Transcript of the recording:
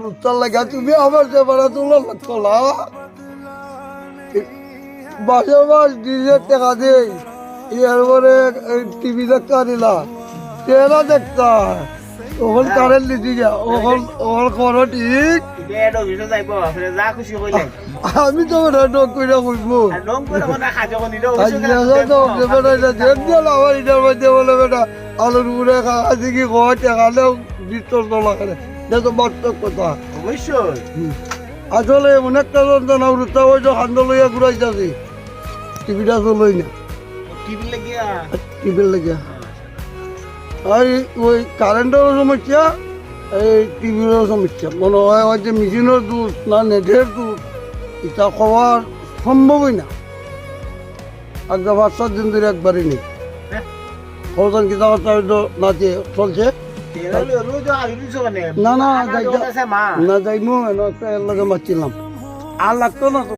রুচার লাগা তুমি আমার যে ভাড়া তোলা লাগতলা মাসে মাস নিজের টাকা দেই এরপরে টিভি দেখতে দিলা তেরা দেখতা ওখান কারেন্ট লিখি যা ওখান করো ঠিক আমি তো ডক করে কইবো আমার এটার মধ্যে বলে বেটা আলুর উপরে খাওয়া কি খাওয়া টাকালেও বিস্তর তোলা করে দেখো বাস্তব কথা অবশ্যই আসলে এমন একটা যন্ত্রণা উঠতে ওই যে হান্দ লইয়া ঘুরাইতেছি টিভিটা চলই না টিভি লাগিয়া টিভির লেগে আর ওই কারেন্টেরও সমস্যা এই টিভিরও সমস্যা মনে হয় ওই যে মেশিনের দুধ না নেটের দুধ এটা খাওয়ার সম্ভবই না আগে 5-7 দিন ধরে একবারই নেই খরচান কিতা কথা হয়তো নাচে চলছে না না যাইমু একটা এর লগে মারছিলাম আর লাগতো না তো।